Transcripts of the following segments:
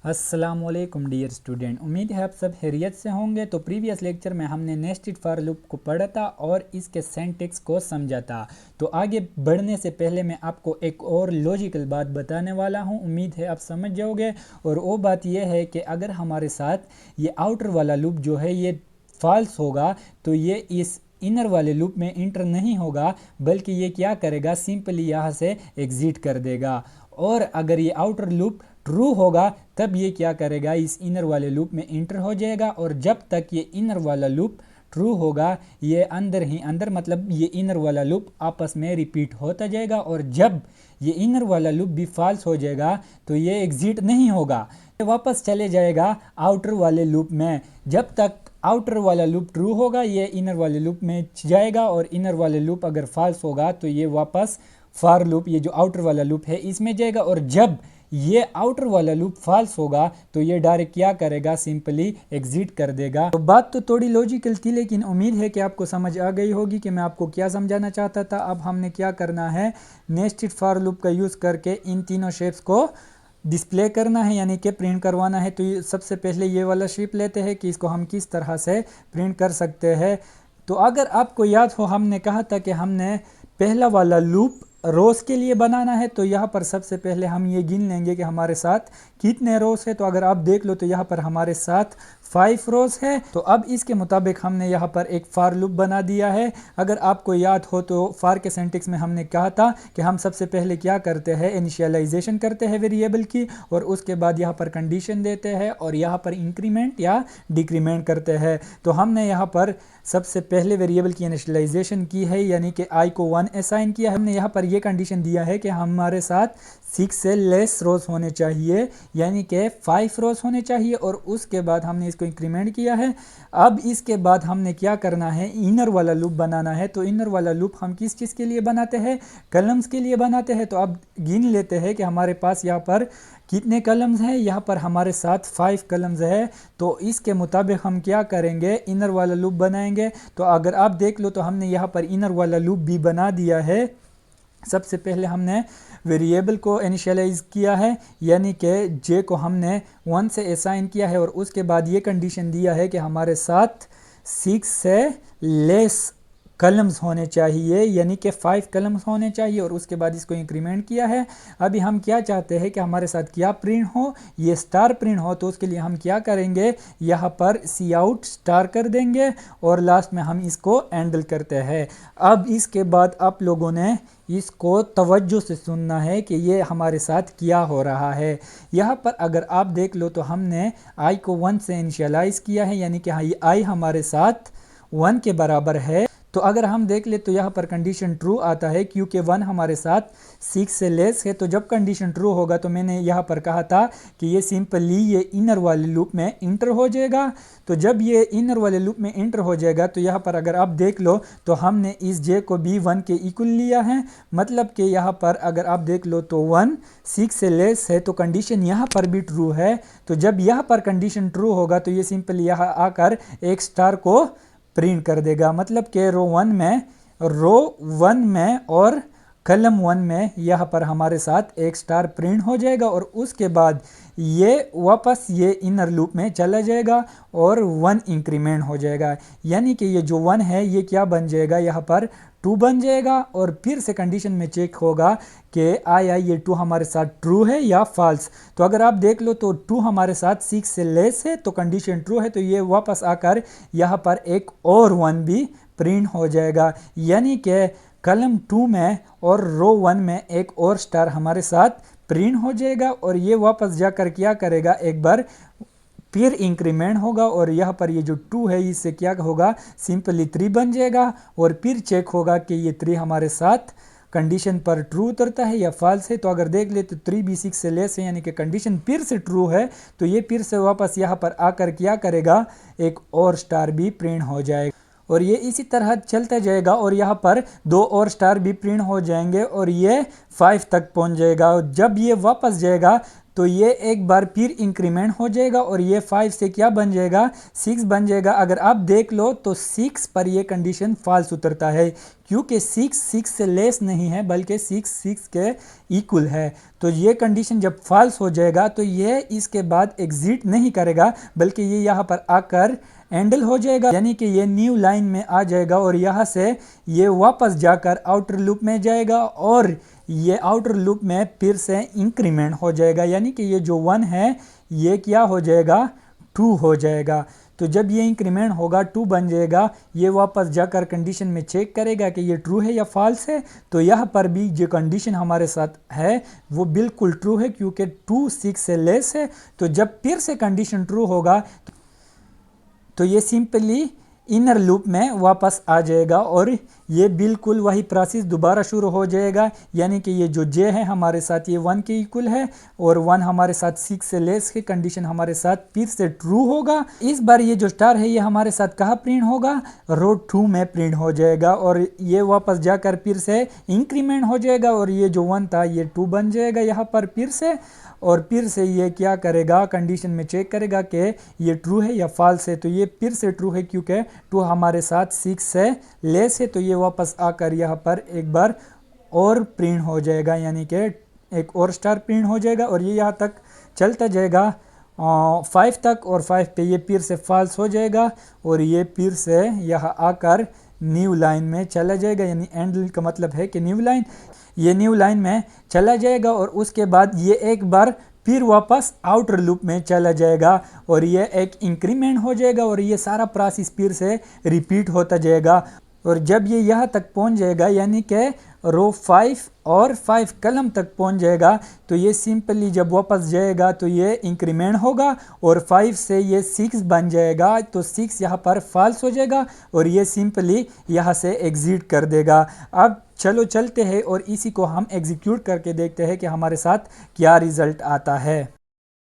अस्सलामुअलैकुम dear student, उम्मीद है आप सब खैरियत से होंगे। तो प्रीवियस लेक्चर में हमने नेस्टेड फॉर लूप को पढ़ा था और इसके सिंटैक्स को समझा था। तो आगे बढ़ने से पहले मैं आपको एक और लॉजिकल बात बताने वाला हूं, उम्मीद है आप समझ जाओगे। और वो बात यह है कि अगर हमारे साथ ये आउटर वाला लूप जो है ये फॉल्स होगा तो ये इस इनर वाले लूप में इंटर नहीं होगा, बल्कि ये क्या करेगा, सिंपली यहाँ से एग्जिट कर देगा। और अगर ये आउटर लूप ट्रू होगा तब ये क्या करेगा, इस इनर वाले लूप में इंटर हो जाएगा। और जब तक ये इनर वाला लूप ट्रू होगा ये अंदर ही अंदर, मतलब ये इनर वाला लूप आपस में रिपीट होता जाएगा। और जब ये इनर वाला लूप भी फॉल्स हो जाएगा तो ये एग्जिट नहीं होगा, ये वापस चले जाएगा आउटर वाले लूप में। जब तक आउटर वाला लूप ट्रू होगा ये इनर वाले लूप में जाएगा, और इनर वाले लूप अगर फॉल्स होगा तो ये वापस फॉर लूप, ये जो आउटर वाला लूप है इसमें जाएगा। और जब ये आउटर वाला लूप फॉल्स होगा तो ये डायरेक्ट क्या करेगा, सिंपली एग्जिट कर देगा। तो बात तो थोड़ी लॉजिकल थी, लेकिन उम्मीद है कि आपको समझ आ गई होगी कि मैं आपको क्या समझाना चाहता था। अब हमने क्या करना है, नेस्टेड फॉर लूप का यूज़ करके इन तीनों शेप्स को डिस्प्ले करना है, यानी कि प्रिंट करवाना है। तो ये सबसे पहले ये वाला शेप लेते हैं कि इसको हम किस तरह से प्रिंट कर सकते हैं। तो अगर आपको याद हो, हमने कहा था कि हमने पहला वाला लूप रोज़ के लिए बनाना है। तो यहाँ पर सबसे पहले हम ये गिन लेंगे कि हमारे साथ कितने रोज़ है। तो अगर आप देख लो तो यहाँ पर हमारे साथ 5 रोज़ है। तो अब इसके मुताबिक हमने यहाँ पर एक फॉर लूप बना दिया है। अगर आपको याद हो तो फॉर के सिंटैक्स में हमने कहा था कि हम सबसे पहले क्या करते हैं, इनिशियलाइजेशन करते हैं वेरिएबल की, और उसके बाद यहाँ पर कंडीशन देते हैं और यहाँ पर इंक्रीमेंट या डिक्रीमेंट करते हैं। तो हमने यहाँ पर सबसे पहले वेरिएबल की इनिशियलाइजेशन की है, यानी कि आई को 1 असाइन किया। हमने यहाँ पर ये कंडीशन दिया है कि हमारे साथ 6 से लेस रोज होने चाहिए, यानी कि 5 रोज होने चाहिए। और उसके बाद हमने इसको इंक्रीमेंट किया है। अब इसके बाद हमने क्या करना है, इनर वाला लूप बनाना है। तो इनर वाला लूप हम किस चीज़ के लिए बनाते हैं, कलम्स के लिए बनाते हैं। तो अब गिन लेते हैं कि हमारे पास यहाँ पर कितने कलम्स हैं। यहाँ पर हमारे साथ 5 कलम्स है। तो इसके मुताबिक हम क्या करेंगे, इनर वाला लूप बनाएंगे। तो अगर आप देख लो तो हमने यहाँ पर इनर वाला लूप भी बना दिया है। सबसे पहले हमने वेरिएबल को इनिशियलाइज किया है, यानी कि जे को हमने 1 से असाइन किया है। और उसके बाद ये कंडीशन दिया है कि हमारे साथ 6 से लेस कलम्स होने चाहिए, यानी कि 5 कलम्स होने चाहिए। और उसके बाद इसको इंक्रीमेंट किया है। अभी हम क्या चाहते हैं कि हमारे साथ क्या प्रिंट हो, ये स्टार प्रिंट हो। तो उसके लिए हम क्या करेंगे, यहाँ पर सी आउट स्टार कर देंगे और लास्ट में हम इसको हैंडल करते हैं। अब इसके बाद आप लोगों ने इसको तवज्जो से सुनना है कि ये हमारे साथ क्या हो रहा है। यहाँ पर अगर आप देख लो तो हमने आई को 1 से इनिशियलाइज किया है, यानी कि हाँ ये आई हमारे साथ 1 के बराबर है। तो अगर हम देख ले तो यहाँ पर कंडीशन ट्रू आता है, क्योंकि 1 हमारे साथ 6 से लेस है। तो जब कंडीशन ट्रू होगा तो मैंने यहाँ पर कहा था कि ये सिंपली ये इनर वाले लूप में इंटर हो जाएगा। तो जब ये इनर वाले लूप में इंटर हो जाएगा तो यहाँ पर अगर आप देख लो तो हमने इस जे को भी 1 के इक्वल लिया है। मतलब कि यहाँ पर अगर आप देख लो तो 1 6 से लेस है, तो कंडीशन यहाँ पर भी ट्रू है। तो जब यहाँ पर कंडीशन ट्रू होगा तो ये सिंपली यहाँ आकर एक स्टार को प्रिंट कर देगा। मतलब कि रो 1 में और कलम 1 में यहाँ पर हमारे साथ एक स्टार प्रिंट हो जाएगा। और उसके बाद ये वापस ये इनर लूप में चला जाएगा और 1 इंक्रीमेंट हो जाएगा, यानी कि ये जो 1 है ये क्या बन जाएगा, यहाँ पर 2 बन जाएगा। और फिर से कंडीशन में चेक होगा कि आया ये 2 हमारे साथ ट्रू है या फॉल्स। तो अगर आप देख लो तो 2 हमारे साथ 6 से लेस है, तो कंडीशन ट्रू है। तो ये वापस आकर यहाँ पर एक और 1 भी प्रिंट हो जाएगा, यानी कि कलम 2 में और रो 1 में एक और स्टार हमारे साथ प्रिंट हो जाएगा। और ये वापस जाकर क्या करेगा, एक बार फिर इंक्रीमेंट होगा। और यहाँ पर ये जो 2 है इससे क्या होगा, सिंपली 3 बन जाएगा। और फिर चेक होगा कि ये 3 हमारे साथ कंडीशन पर ट्रू उतरता है या फॉल्स है। तो अगर देख ले तो 3 भी 6 से लेस है, यानी कि कंडीशन फिर से ट्रू है। तो ये फिर से वापस यहाँ पर आकर क्या करेगा, एक और स्टार भी प्रिंट हो जाएगा। और ये इसी तरह चलता जाएगा और यहाँ पर 2 और स्टार भी प्रिंट हो जाएंगे और ये 5 तक पहुँच जाएगा। और जब ये वापस जाएगा तो ये एक बार फिर इंक्रीमेंट हो जाएगा और ये 5 से क्या बन जाएगा, 6 बन जाएगा। अगर आप देख लो तो 6 पर ये कंडीशन फॉल्स उतरता है, क्योंकि 6 से लेस नहीं है बल्कि 6 के इक्वल है। तो ये कंडीशन जब फॉल्स हो जाएगा तो ये इसके बाद एग्जिट नहीं करेगा बल्कि ये यहाँ पर आकर एंडल हो जाएगा, यानी कि ये न्यू लाइन में आ जाएगा और यहाँ से ये वापस जाकर आउटर लूप में जाएगा और ये आउटर लूप में फिर से इंक्रीमेंट हो जाएगा, यानी कि ये जो 1 है ये क्या हो जाएगा 2 हो जाएगा। तो जब ये इंक्रीमेंट होगा 2 बन जाएगा, ये वापस जाकर कंडीशन में चेक करेगा कि ये ट्रू है या फॉल्स है। तो यहाँ पर भी जो कंडीशन हमारे साथ है वो बिल्कुल ट्रू है क्योंकि 2 6 से लेस है। तो जब फिर से कंडीशन ट्रू होगा तो ये सिंपली इनर लूप में वापस आ जाएगा और ये बिल्कुल वही प्रोसेस दोबारा शुरू हो जाएगा, यानी कि ये जो जे है हमारे साथ ये 1 के इक्वल है और 1 हमारे साथ 6 से लेस की कंडीशन हमारे साथ फिर से ट्रू होगा। इस बार ये जो स्टार है ये हमारे साथ कहाँ प्रिंट होगा, रो 2 में प्रिंट हो जाएगा और ये वापस जाकर फिर से इंक्रीमेंट हो जाएगा और ये जो 1 था ये 2 बन जाएगा यहाँ पर फिर से, और फिर से ये क्या करेगा कंडीशन में चेक करेगा कि ये ट्रू है या फॉल्स है। तो ये फिर से ट्रू है क्योंकि 2 हमारे साथ 6 से लेस है। तो ये वापस आकर यहाँ पर एक बार और प्रिंट हो जाएगा, यानी कि एक और स्टार प्रिंट हो जाएगा और ये यहाँ तक चलता जाएगा 5 तक और 5 पे ये फिर से फॉल्स हो जाएगा और ये फिर से यहाँ आकर न्यू लाइन में चला जाएगा, यानी एंड का मतलब है कि न्यू लाइन, ये न्यू लाइन में चला जाएगा और उसके बाद ये एक बार फिर वापस आउटर लूप में चला जाएगा और ये एक इंक्रीमेंट हो जाएगा और ये सारा प्रोसेस फिर से रिपीट होता जाएगा। और जब ये यहाँ तक पहुँच जाएगा यानी कि रो 5 और 5 कलम तक पहुँच जाएगा तो ये सिंपली जब वापस जाएगा तो ये इंक्रीमेंट होगा और 5 से ये 6 बन जाएगा। तो 6 यहाँ पर फॉल्स हो जाएगा और ये सिंपली यहाँ से एग्जिट कर देगा। अब चलो चलते हैं और इसी को हम एग्जीक्यूट करके देखते हैं कि हमारे साथ क्या रिजल्ट आता है।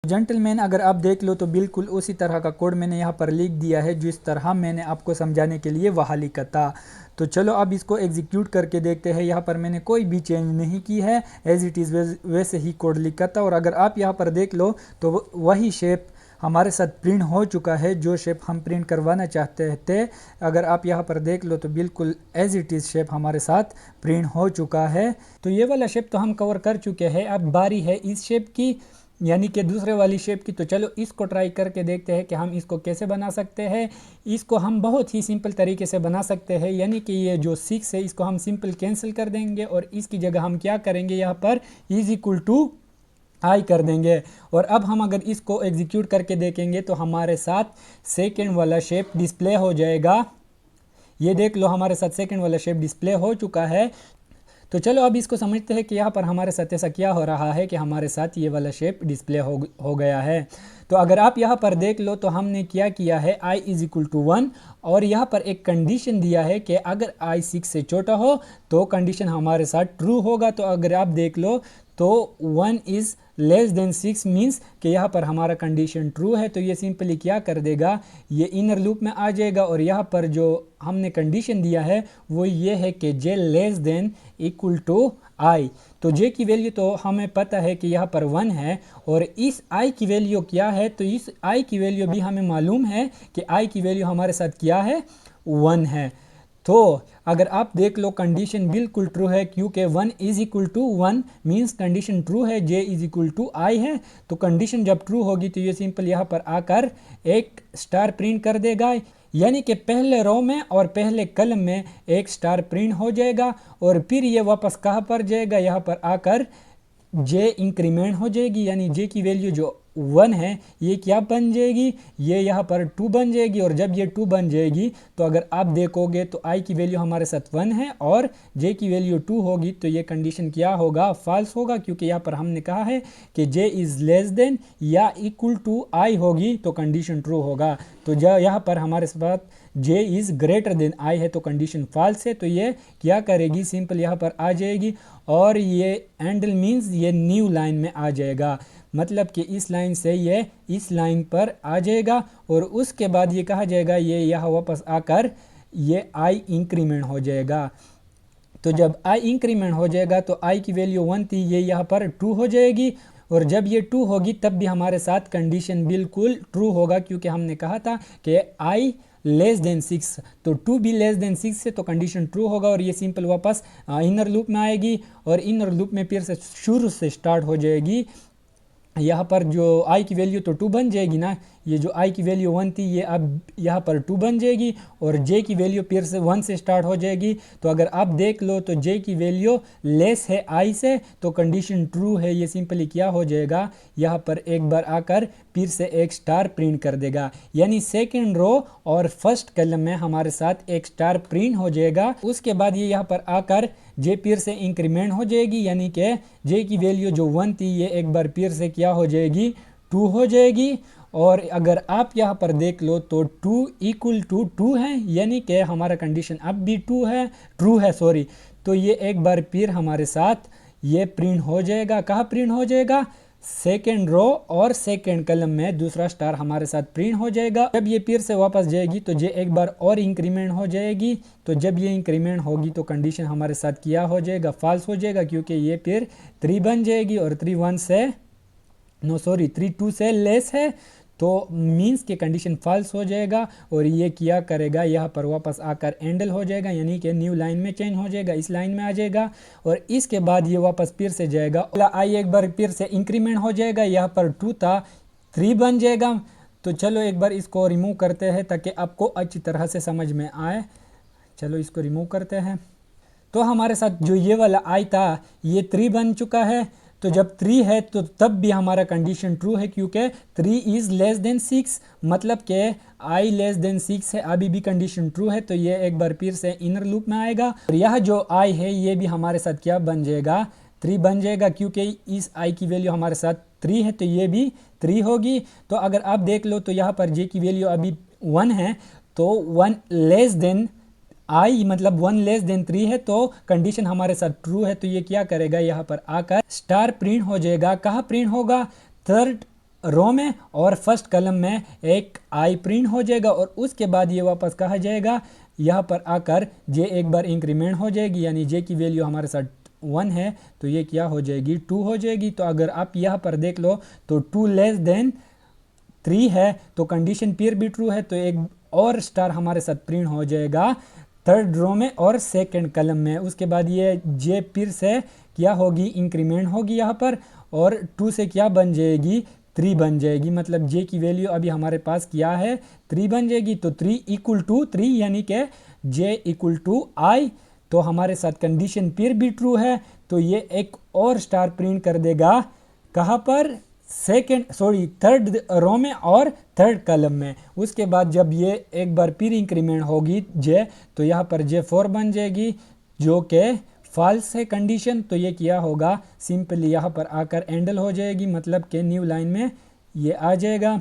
जेंटलमैन अगर आप देख लो तो बिल्कुल उसी तरह का कोड मैंने यहाँ पर लिख दिया है जिस तरह मैंने आपको समझाने के लिए वहाँ लिखा था। तो चलो अब इसको एग्जीक्यूट करके देखते हैं। यहाँ पर मैंने कोई भी चेंज नहीं की है, एज इट इज़ वैसे ही कोड लिखा था। और अगर आप यहाँ पर देख लो तो वही शेप हमारे साथ प्रिंट हो चुका है जो शेप हम प्रिंट करवाना चाहते थे। अगर आप यहाँ पर देख लो तो बिल्कुल एज इट इज़ शेप हमारे साथ प्रिंट हो चुका है। तो ये वाला शेप तो हम कवर कर चुके हैं, अब बारी है इस शेप की, यानी कि दूसरे वाली शेप की। तो चलो इसको ट्राई करके देखते हैं कि हम इसको कैसे बना सकते हैं। इसको हम बहुत ही सिंपल तरीके से बना सकते हैं, यानी कि ये जो 6 है इसको हम सिंपल कैंसिल कर देंगे और इसकी जगह हम क्या करेंगे यहाँ पर इज इक्वल टू आई कर देंगे। और अब हम अगर इसको एग्जीक्यूट करके देखेंगे तो हमारे साथ सेकेंड वाला शेप डिस्प्ले हो जाएगा। ये देख लो हमारे साथ सेकेंड वाला शेप डिस्प्ले हो चुका है। तो चलो अब इसको समझते हैं कि यहाँ पर हमारे साथ ऐसा क्या हो रहा है कि हमारे साथ ये वाला शेप डिस्प्ले हो गया है। तो अगर आप यहाँ पर देख लो तो हमने क्या किया है i इज इक्वल टू 1 और यहाँ पर एक कंडीशन दिया है कि अगर i 6 से छोटा हो तो कंडीशन हमारे साथ ट्रू होगा। तो अगर आप देख लो तो 1 इज़ लेस देन 6 मीन्स कि यहाँ पर हमारा कंडीशन ट्रू है। तो ये सिंपली क्या कर देगा, ये इनर लूप में आ जाएगा और यहाँ पर जो हमने कंडीशन दिया है वो ये है कि j less than equal to i। तो j की वैल्यू तो हमें पता है कि यहाँ पर 1 है और इस i की वैल्यू क्या है, तो इस i की वैल्यू भी हमें मालूम है कि i की वैल्यू हमारे साथ क्या है 1 है। तो अगर आप देख लो कंडीशन बिल्कुल ट्रू है क्योंकि 1 is equal to 1 means condition true है, j is equal to i है। तो कंडीशन जब ट्रू होगी तो ये सिंपल यहाँ पर आकर एक स्टार प्रिंट कर देगा, यानी कि पहले रो में और पहले कलम में एक स्टार प्रिंट हो जाएगा और फिर ये वापस कहाँ पर जाएगा, यहाँ पर आकर j इंक्रीमेंट हो जाएगी, यानी j की वैल्यू जो 1 है ये क्या बन जाएगी, ये यहाँ पर 2 बन जाएगी। और जब ये 2 बन जाएगी तो अगर आप देखोगे तो i की वैल्यू हमारे साथ 1 है और j की वैल्यू 2 होगी तो ये कंडीशन क्या होगा, फॉल्स होगा, क्योंकि यहाँ पर हमने कहा है कि j इज़ लेस देन या इक्वल टू i होगी तो कंडीशन ट्रू होगा। तो यहाँ पर हमारे साथ j is greater than i है तो कंडीशन फॉल्स है। तो ये क्या करेगी, सिंपल यहाँ पर आ जाएगी और ये एंडल मीन्स ये न्यू लाइन में आ जाएगा, मतलब कि इस लाइन से ये इस लाइन पर आ जाएगा और उसके बाद ये कहा जाएगा ये यहाँ वापस आकर ये i इंक्रीमेंट हो जाएगा। तो जब i इंक्रीमेंट हो जाएगा तो i की वैल्यू 1 थी, ये यहाँ पर 2 हो जाएगी और जब ये 2 होगी तब भी हमारे साथ कंडीशन बिल्कुल ट्रू होगा क्योंकि हमने कहा था कि i लेस देन 6, तो 2 भी लेस देन 6 से तो कंडीशन ट्रू होगा और ये सिंपल वापस इनर लूप में आएगी और इनर लूप में फिर से शुरू से स्टार्ट हो जाएगी। यहाँ पर जो i की वैल्यू तो 2 बन जाएगी ना, ये जो i की वैल्यू 1 थी ये अब यहाँ पर 2 बन जाएगी और j की वैल्यू फिर से 1 से स्टार्ट हो जाएगी। तो अगर आप देख लो तो j की वैल्यू लेस है i से तो कंडीशन ट्रू है। ये सिंपली क्या हो जाएगा, यहाँ पर एक बार आकर फिर से एक स्टार प्रिंट कर देगा, यानी सेकेंड रो और फर्स्ट कॉलम में हमारे साथ एक स्टार प्रिंट हो जाएगा। उसके बाद ये यहाँ पर आकर j फिर से इंक्रीमेंट हो जाएगी, यानी कि j की वैल्यू जो 1 थी ये एक बार फिर से क्या हो जाएगी, 2 हो जाएगी। और अगर आप यहाँ पर देख लो तो 2 इक्वल टू 2 है, यानी कि हमारा कंडीशन अब भी ट्रू है सॉरी। तो ये एक बार फिर हमारे साथ ये प्रिंट हो जाएगा, कहाँ प्रिंट हो जाएगा, सेकेंड रो और सेकेंड कॉलम में दूसरा स्टार हमारे साथ प्रिंट हो जाएगा। जब ये फिर से वापस जाएगी तो ये एक बार और इंक्रीमेंट हो जाएगी। तो जब ये इंक्रीमेंट होगी तो कंडीशन हमारे साथ क्या हो जाएगा, फॉल्स हो जाएगा, क्योंकि ये फिर 3 बन जाएगी और 3 2 से लेस है, तो मीन्स के कंडीशन फॉल्स हो जाएगा और ये क्या करेगा, यहाँ पर वापस आकर एंडल हो जाएगा, यानी कि न्यू लाइन में चेंज हो जाएगा, इस लाइन में आ जाएगा और इसके बाद ये वापस फिर से जाएगा। आई एक बार फिर से इंक्रीमेंट हो जाएगा, यहाँ पर 2 था 3 बन जाएगा। तो चलो एक बार इसको रिमूव करते हैं ताकि आपको अच्छी तरह से समझ में आए। चलो इसको रिमूव करते हैं। तो हमारे साथ जो ये वाला आई था ये 3 बन चुका है। तो जब 3 है तो तब भी हमारा कंडीशन ट्रू है, क्योंकि 3 इज़ लेस देन 6, मतलब कि i लेस देन 6 है, अभी भी कंडीशन ट्रू है। तो ये एक बार फिर से इनर लूप में आएगा और यह जो i है ये भी हमारे साथ क्या बन जाएगा, 3 बन जाएगा, क्योंकि इस i की वैल्यू हमारे साथ 3 है तो ये भी 3 होगी। तो अगर आप देख लो तो यहाँ पर j की वैल्यू अभी 1 है, तो 1 लेस देन i मतलब 1 लेस देन 3 है, तो कंडीशन हमारे साथ ट्रू है। तो ये क्या करेगा, यहाँ पर आकर स्टार प्रिंट हो जाएगा, कहाँ प्रिंट होगा, थर्ड रो में और फर्स्ट कॉलम में एक i प्रिंट हो जाएगा और उसके बाद ये वापस कहाँ जाएगा, यहाँ पर आकर j एक बार इंक्रीमेंट हो जाएगी, यानी j की वैल्यू हमारे साथ 1 है तो ये क्या हो जाएगी, 2 हो जाएगी। तो अगर आप यहाँ पर देख लो तो 2 लेस देन 3 है तो कंडीशन फिर भी ट्रू है, तो एक और स्टार हमारे साथ प्रिंट हो जाएगा थर्ड रो में और सेकंड कॉलम में। उसके बाद ये जे फिर से क्या होगी, इंक्रीमेंट होगी यहाँ पर और 2 से क्या बन जाएगी, 3 बन जाएगी, मतलब जे की वैल्यू अभी हमारे पास क्या है, 3 बन जाएगी। तो 3 इक्वल टू 3 यानी कि जे इक्वल टू आई, तो हमारे साथ कंडीशन फिर भी ट्रू है। तो ये एक और स्टार प्रिंट कर देगा, कहाँ पर, थर्ड रो में और थर्ड कॉलम में। उसके बाद जब ये एक बार फिर इंक्रीमेंट होगी जे, तो यहाँ पर जे 4 बन जाएगी जो कि फॉल्स है कंडीशन। तो ये क्या होगा, सिंपली यहाँ पर आकर एंडल हो जाएगी, मतलब कि न्यू लाइन में ये आ जाएगा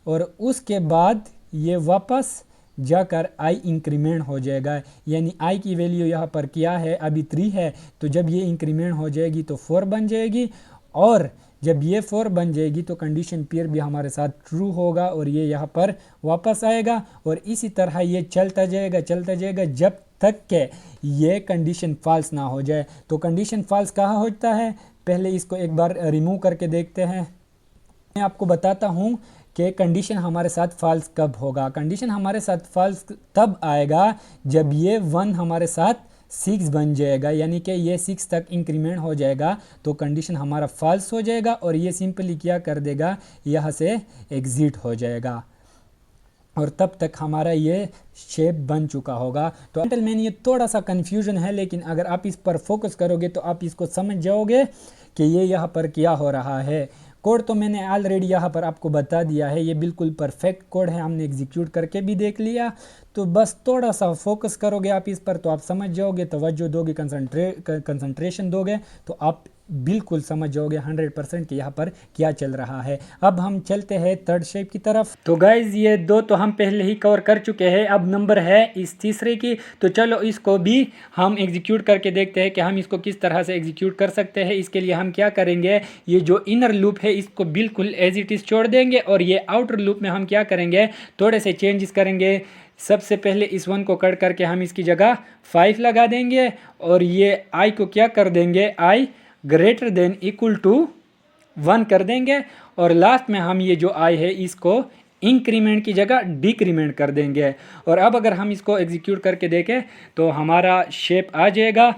और उसके बाद ये वापस जाकर i इंक्रीमेंट हो जाएगा, यानी i की वैल्यू यहाँ पर क्या है, अभी 3 है, तो जब ये इंक्रीमेंट हो जाएगी तो 4 बन जाएगी और जब ये 4 बन जाएगी तो कंडीशन फिर भी हमारे साथ ट्रू होगा और ये यहाँ पर वापस आएगा और इसी तरह ये चलता जाएगा जब तक के ये कंडीशन फॉल्स ना हो जाए। तो कंडीशन फॉल्स कहाँ होता है, पहले इसको एक बार रिमूव करके देखते हैं। मैं आपको बताता हूँ कि कंडीशन हमारे साथ फॉल्स कब होगा। कंडीशन हमारे साथ फॉल्स तब आएगा जब ये 1 हमारे साथ 6 बन जाएगा, यानी कि ये 6 तक इंक्रीमेंट हो जाएगा तो कंडीशन हमारा फॉल्स हो जाएगा और ये सिंपली क्या कर देगा, यहाँ से एग्जिट हो जाएगा और तब तक हमारा ये शेप बन चुका होगा। तो जेंटलमैन ये थोड़ा सा कन्फ्यूजन है, लेकिन अगर आप इस पर फोकस करोगे तो आप इसको समझ जाओगे कि ये यहाँ पर क्या हो रहा है। कोड तो मैंने ऑलरेडी यहाँ पर आपको बता दिया है, ये बिल्कुल परफेक्ट कोड है, हमने एग्जीक्यूट करके भी देख लिया। तो बस थोड़ा सा फोकस करोगे आप इस पर तो आप समझ जाओगे, तवज्जो दोगे, कंसंट्रेशन दोगे तो आप बिल्कुल समझ जाओगे 100% कि यहाँ पर क्या चल रहा है। अब हम चलते हैं थर्ड शेप की तरफ। तो गाइज ये 2 तो हम पहले ही कवर कर चुके हैं, अब नंबर है इस तीसरे की। तो चलो इसको भी हम एग्जीक्यूट करके देखते हैं कि हम इसको किस तरह से एग्जीक्यूट कर सकते हैं। इसके लिए हम क्या करेंगे, ये जो इनर लूप है इसको बिल्कुल एज इट इज़ छोड़ देंगे और ये आउटर लूप में हम क्या करेंगे, थोड़े से चेंजेस करेंगे। सबसे पहले इस 1 को कट करके हम इसकी जगह 5 लगा देंगे और ये i को क्या कर देंगे, i greater than equal to 1 कर देंगे और लास्ट में हम ये जो i है इसको इंक्रीमेंट की जगह डिक्रीमेंट कर देंगे। और अब अगर हम इसको एग्जीक्यूट करके देखें तो हमारा शेप आ जाएगा।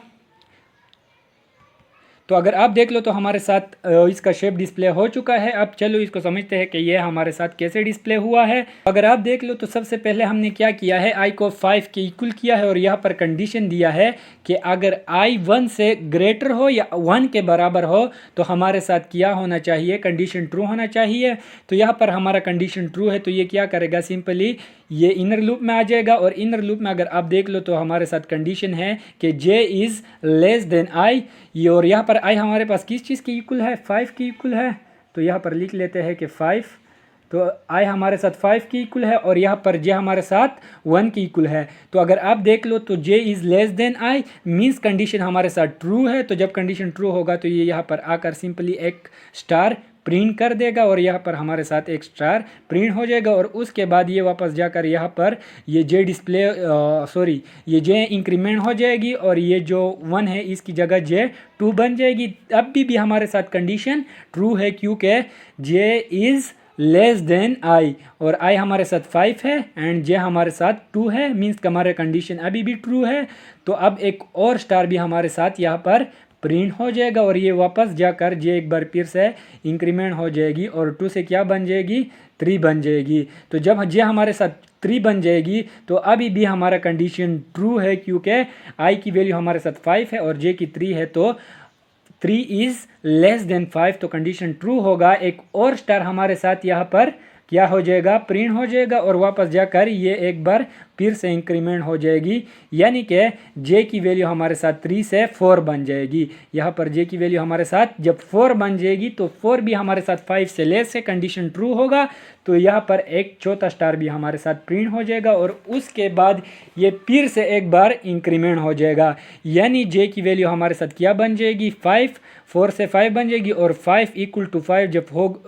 तो अगर आप देख लो तो हमारे साथ इसका शेप डिस्प्ले हो चुका है। अब चलो इसको समझते हैं कि ये हमारे साथ कैसे डिस्प्ले हुआ है। अगर आप देख लो तो सबसे पहले हमने क्या किया है, i को 5 के इक्वल किया है और यहाँ पर कंडीशन दिया है कि अगर i 1 से ग्रेटर हो या 1 के बराबर हो तो हमारे साथ क्या होना चाहिए, कंडीशन ट्रू होना चाहिए। तो यहाँ पर हमारा कंडीशन ट्रू है तो ये क्या करेगा, सिंपली ये इनर लूप में आ जाएगा। और इनर लूप में अगर आप देख लो तो हमारे साथ कंडीशन है कि j is less than i। और यहाँ पर i हमारे पास किस चीज़ की इक्वल है, 5 की इक्वल है। तो यहाँ पर लिख लेते हैं कि 5, तो i हमारे साथ 5 की इक्वल है और यहाँ पर j हमारे साथ 1 की इक्वल है। तो अगर आप देख लो तो j is less than i means condition हमारे साथ ट्रू है। तो जब कंडीशन ट्रू होगा तो ये यहाँ पर आकर सिंपली एक स्टार प्रिंट कर देगा और यहाँ पर हमारे साथ एक स्टार प्रिंट हो जाएगा। और उसके बाद ये वापस जाकर यहाँ पर ये जे डिस्प्ले ये जे इंक्रीमेंट हो जाएगी और ये जो 1 है इसकी जगह जे 2 बन जाएगी। अब भी हमारे साथ कंडीशन ट्रू है क्योंकि जे इज़ लेस देन i और i हमारे साथ 5 है एंड j हमारे साथ 2 है, मीन्स हमारे कंडीशन अभी भी ट्रू है। तो अब एक और स्टार भी हमारे साथ यहाँ पर प्रिंट हो जाएगा और ये वापस जाकर j एक बार फिर से इंक्रीमेंट हो जाएगी और 2 से क्या बन जाएगी, 3 बन जाएगी। तो जब j हमारे साथ 3 बन जाएगी तो अभी भी हमारा कंडीशन ट्रू है क्योंकि i की वैल्यू हमारे साथ 5 है और j की 3 है। तो 3 इज़ लेस देन 5 तो कंडीशन ट्रू होगा। एक और स्टार हमारे साथ यहाँ पर क्या हो जाएगा, प्रिंट हो जाएगा और वापस जाकर ये एक बार फिर से इंक्रीमेंट हो जाएगी, यानी कि j की वैल्यू हमारे साथ 3 से 4 बन जाएगी। यहाँ पर j की वैल्यू हमारे साथ जब 4 बन जाएगी तो 4 भी हमारे साथ 5 से लेस है, कंडीशन ट्रू होगा। तो यहाँ पर एक चौथा स्टार भी हमारे साथ प्रिंट हो जाएगा और उसके बाद ये फिर से एक बार इंक्रीमेंट हो जाएगा, यानी j की वैल्यू हमारे साथ क्या बन जाएगी, 5, 4 से 5 बन जाएगी और 5 इक्वल टू 5 जब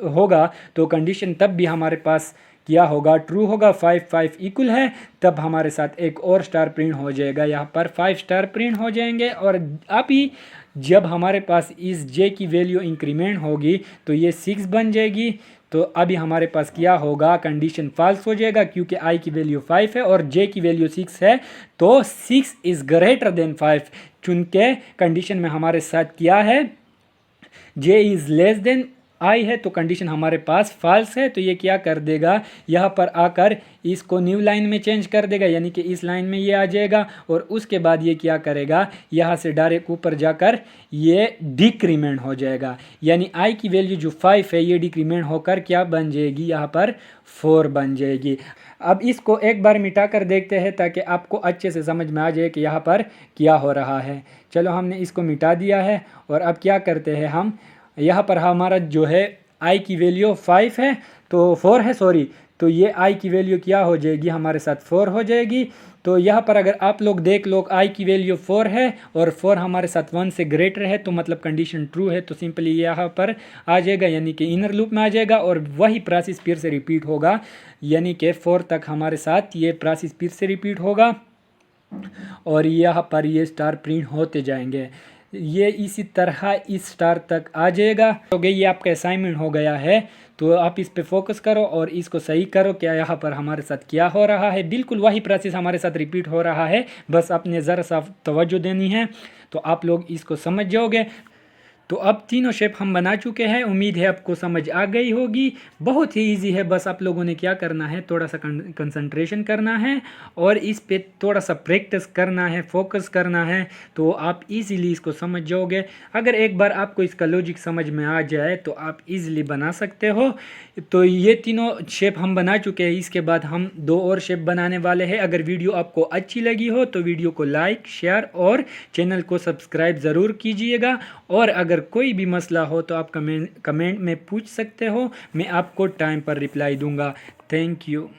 होगा तो कंडीशन तब भी हमारे पास क्या होगा, ट्रू होगा। 5 5 इक्वल है, तब हमारे साथ एक और स्टार प्रिंट हो जाएगा, यहाँ पर 5 स्टार प्रिंट हो जाएंगे। और अभी जब हमारे पास इस j की वैल्यू इंक्रीमेंट होगी तो ये 6 बन जाएगी। तो अभी हमारे पास क्या होगा, कंडीशन फॉल्स हो जाएगा क्योंकि i की वैल्यू 5 है और j की वैल्यू 6 है। तो 6 इज़ ग्रेटर देन 5 चूँकि कंडीशन में हमारे साथ क्या है, j is less than i है तो कंडीशन हमारे पास फॉल्स है। तो ये क्या कर देगा, यहाँ पर आकर इसको न्यू लाइन में चेंज कर देगा, यानी कि इस लाइन में ये आ जाएगा और उसके बाद ये क्या करेगा, यहाँ से डायरेक्ट ऊपर जाकर ये डिक्रीमेंट हो जाएगा, यानी i की वैल्यू जो 5 है ये डिक्रीमेंट होकर क्या बन जाएगी, यहाँ पर 4 बन जाएगी। अब इसको एक बार मिटा कर देखते हैं ताकि आपको अच्छे से समझ में आ जाए कि यहाँ पर क्या हो रहा है। चलो हमने इसको मिटा दिया है और अब क्या करते हैं हम, यहाँ पर हमारा जो है i की वैल्यू 5 है तो 4 है तो ये i की वैल्यू क्या हो जाएगी, हमारे साथ 4 हो जाएगी। तो यहाँ पर अगर आप लोग देख लो i की वैल्यू 4 है और 4 हमारे साथ 1 से ग्रेटर है तो मतलब कंडीशन ट्रू है। तो सिंपली यहाँ पर आ जाएगा, यानी कि इनर लूप में आ जाएगा और वही प्रोसेस फिर से रिपीट होगा, यानी कि 4 तक हमारे साथ ये प्रोसेस फिर से रिपीट होगा और यहाँ पर ये स्टार प्रिंट होते जाएंगे। ये इसी तरह इस स्टार तक आ जाएगा। तो ये आपका असाइनमेंट हो गया है, तो आप इस पे फोकस करो और इसको सही करो क्या यहाँ पर हमारे साथ क्या हो रहा है। बिल्कुल वही प्रोसेस हमारे साथ रिपीट हो रहा है, बस आपने ज़रा सा तवज्जो देनी है तो आप लोग इसको समझ जाओगे। तो अब तीनों शेप हम बना चुके हैं, उम्मीद है आपको समझ आ गई होगी। बहुत ही इजी है, बस आप लोगों ने क्या करना है, थोड़ा सा कंसंट्रेशन करना है और इस पे थोड़ा सा प्रैक्टिस करना है, फोकस करना है, तो आप इजीली इसको समझ जाओगे। अगर एक बार आपको इसका लॉजिक समझ में आ जाए तो आप इजीली बना सकते हो। तो ये तीनों शेप हम बना चुके हैं, इसके बाद हम 2 और शेप बनाने वाले हैं। अगर वीडियो आपको अच्छी लगी हो तो वीडियो को लाइक, शेयर और चैनल को सब्सक्राइब ज़रूर कीजिएगा। और अगर कोई भी मसला हो तो आप कमेंट में पूछ सकते हो, मैं आपको टाइम पर रिप्लाई दूंगा। Thank you.